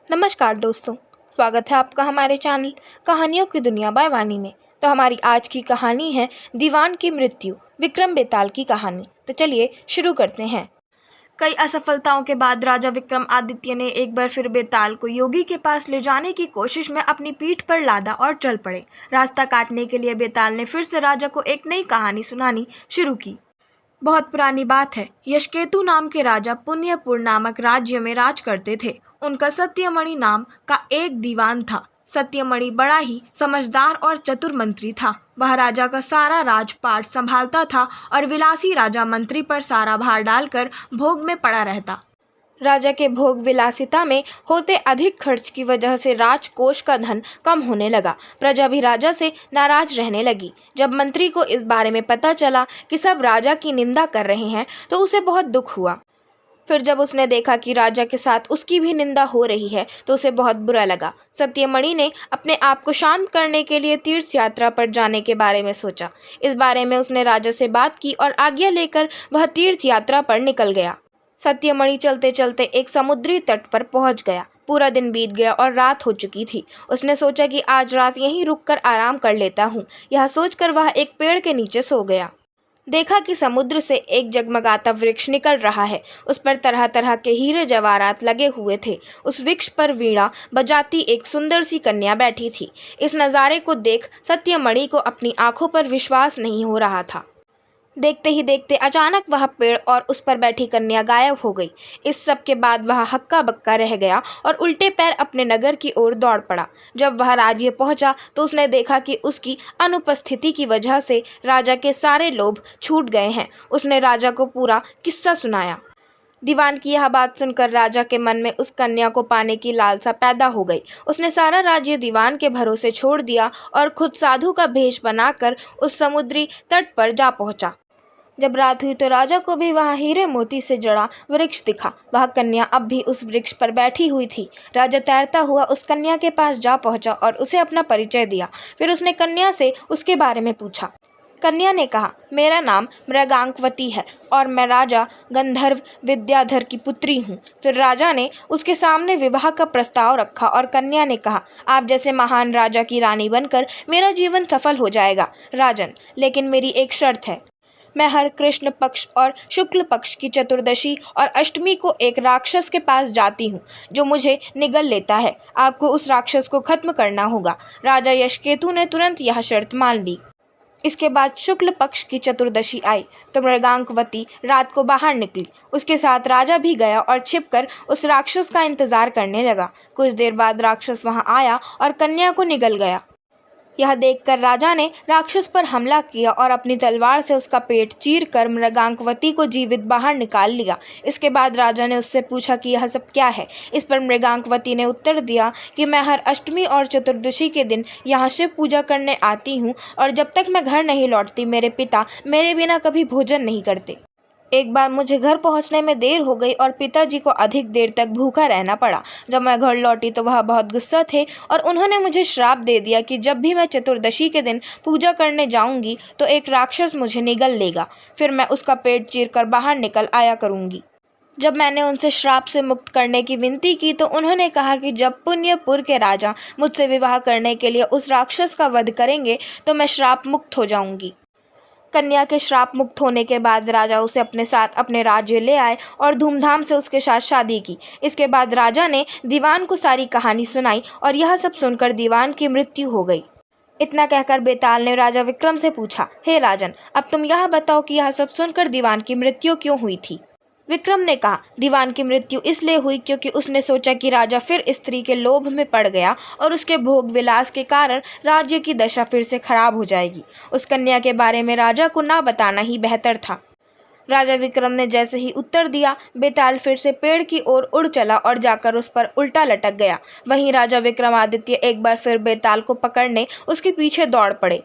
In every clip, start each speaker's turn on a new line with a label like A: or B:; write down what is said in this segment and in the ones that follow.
A: नमस्कार दोस्तों। स्वागत है आपका हमारे चैनल कहानियों की दुनिया बाय वाणी में। तो हमारी आज की कहानी है दीवान की मृत्यु, विक्रम बेताल की कहानी। तो चलिए शुरू करते हैं। कई असफलताओं के बाद राजा विक्रमादित्य ने एक बार फिर बेताल को योगी के पास ले जाने की कोशिश में अपनी पीठ पर लादा और चल पड़े। रास्ता काटने के लिए बेताल ने फिर से राजा को एक नई कहानी सुनानी शुरू की। बहुत पुरानी बात है। यशकेतु नाम के राजा पुण्यपुर नामक राज्य में राज करते थे। उनका सत्यमणि नाम का एक दीवान था। सत्यमणि बड़ा ही समझदार और चतुर मंत्री था। वह राजा का सारा राजपाट संभालता था और विलासी राजा मंत्री पर सारा भार डालकर भोग में पड़ा रहता। राजा के भोग विलासिता में होते अधिक खर्च की वजह से राजकोष का धन कम होने लगा। प्रजा भी राजा से नाराज रहने लगी। जब मंत्री को इस बारे में पता चला कि सब राजा की निंदा कर रहे हैं तो उसे बहुत दुख हुआ। फिर जब उसने देखा कि राजा के साथ उसकी भी निंदा हो रही है तो उसे बहुत बुरा लगा। सत्यमणि ने अपने आप को शांत करने के लिए तीर्थ यात्रा पर जाने के बारे में सोचा। इस बारे में उसने राजा से बात की और आज्ञा लेकर वह तीर्थ यात्रा पर निकल गया। सत्यमणि चलते चलते एक समुद्री तट पर पहुंच गया। पूरा दिन बीत गया और रात हो चुकी थी। उसने सोचा कि आज रात यहीं रुककर आराम कर लेता हूँ। यह सोचकर वह एक पेड़ के नीचे सो गया। देखा कि समुद्र से एक जगमगाता वृक्ष निकल रहा है। उस पर तरह तरह के हीरे जवाहरात लगे हुए थे। उस वृक्ष पर वीणा बजाती एक सुंदर सी कन्या बैठी थी। इस नज़ारे को देख सत्यमणि को अपनी आंखों पर विश्वास नहीं हो रहा था। देखते ही देखते अचानक वह पेड़ और उस पर बैठी कन्या गायब हो गई। इस सब के बाद वह हक्का बक्का रह गया और उल्टे पैर अपने नगर की ओर दौड़ पड़ा। जब वह राज्य पहुंचा तो उसने देखा कि उसकी अनुपस्थिति की वजह से राजा के सारे लोभ छूट गए हैं। उसने राजा को पूरा किस्सा सुनाया। दीवान की यह बात सुनकर राजा के मन में उस कन्या को पाने की लालसा पैदा हो गई। उसने सारा राज्य दीवान के भरोसे छोड़ दिया और खुद साधु का भेष बनाकर उस समुद्री तट पर जा पहुंचा। जब रात हुई तो राजा को भी वहाँ हीरे मोती से जड़ा वृक्ष दिखा। वह कन्या अब भी उस वृक्ष पर बैठी हुई थी। राजा तैरता हुआ उस कन्या के पास जा पहुंचा और उसे अपना परिचय दिया। फिर उसने कन्या से उसके बारे में पूछा। कन्या ने कहा, मेरा नाम मृगांकवती है और मैं राजा गंधर्व विद्याधर की पुत्री हूँ। फिर राजा ने उसके सामने विवाह का प्रस्ताव रखा और कन्या ने कहा, आप जैसे महान राजा की रानी बनकर मेरा जीवन सफल हो जाएगा राजन, लेकिन मेरी एक शर्त है। मैं हर कृष्ण पक्ष और शुक्ल पक्ष की चतुर्दशी और अष्टमी को एक राक्षस के पास जाती हूँ जो मुझे निगल लेता है। आपको उस राक्षस को खत्म करना होगा। राजा यशकेतु ने तुरंत यह शर्त मान ली। इसके बाद शुक्ल पक्ष की चतुर्दशी आई तो मृगांकवती रात को बाहर निकली। उसके साथ राजा भी गया और छिपकर उस राक्षस का इंतजार करने लगा। कुछ देर बाद राक्षस वहां आया और कन्या को निगल गया। यह देखकर राजा ने राक्षस पर हमला किया और अपनी तलवार से उसका पेट चीरकर मृगांकवती को जीवित बाहर निकाल लिया। इसके बाद राजा ने उससे पूछा कि यह सब क्या है। इस पर मृगांकवती ने उत्तर दिया कि मैं हर अष्टमी और चतुर्दशी के दिन यहाँ शिव पूजा करने आती हूँ और जब तक मैं घर नहीं लौटती मेरे पिता मेरे बिना कभी भोजन नहीं करते। एक बार मुझे घर पहुंचने में देर हो गई और पिताजी को अधिक देर तक भूखा रहना पड़ा। जब मैं घर लौटी तो वह बहुत गुस्सा थे और उन्होंने मुझे श्राप दे दिया कि जब भी मैं चतुर्दशी के दिन पूजा करने जाऊंगी तो एक राक्षस मुझे निगल लेगा। फिर मैं उसका पेट चीरकर बाहर निकल आया करूंगी। जब मैंने उनसे श्राप से मुक्त करने की विनती की तो उन्होंने कहा कि जब पुण्यपुर के राजा मुझसे विवाह करने के लिए उस राक्षस का वध करेंगे तो मैं श्राप मुक्त हो जाऊंगी। कन्या के श्राप मुक्त होने के बाद राजा उसे अपने साथ अपने राज्य ले आए और धूमधाम से उसके साथ शादी की। इसके बाद राजा ने दीवान को सारी कहानी सुनाई और यह सब सुनकर दीवान की मृत्यु हो गई। इतना कहकर बेताल ने राजा विक्रम से पूछा, हे राजन, अब तुम यह बताओ कि यह सब सुनकर दीवान की मृत्यु क्यों हुई थी। विक्रम ने कहा, दीवान की मृत्यु इसलिए हुई क्योंकि उसने सोचा कि राजा फिर स्त्री के लोभ में पड़ गया और उसके भोग विलास के कारण राज्य की दशा फिर से खराब हो जाएगी। उस कन्या के बारे में राजा को ना बताना ही बेहतर था। राजा विक्रम ने जैसे ही उत्तर दिया, बेताल फिर से पेड़ की ओर उड़ चला और जाकर उस पर उल्टा लटक गया। वहीं राजा विक्रमादित्य एक बार फिर बेताल को पकड़ने उसके पीछे दौड़ पड़े।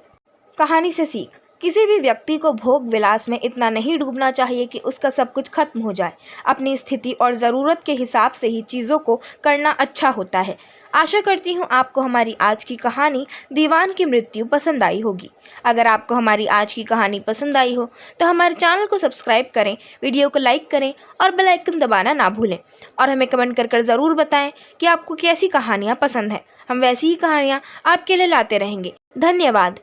A: कहानी से सीख, किसी भी व्यक्ति को भोग विलास में इतना नहीं डूबना चाहिए कि उसका सब कुछ खत्म हो जाए। अपनी स्थिति और ज़रूरत के हिसाब से ही चीज़ों को करना अच्छा होता है। आशा करती हूँ आपको हमारी आज की कहानी दीवान की मृत्यु पसंद आई होगी। अगर आपको हमारी आज की कहानी पसंद आई हो तो हमारे चैनल को सब्सक्राइब करें, वीडियो को लाइक करें और बेल आइकन दबाना ना भूलें। और हमें कमेंट कर ज़रूर बताएं कि आपको कैसी कहानियाँ पसंद हैं। हम वैसी ही कहानियाँ आपके लिए लाते रहेंगे। धन्यवाद।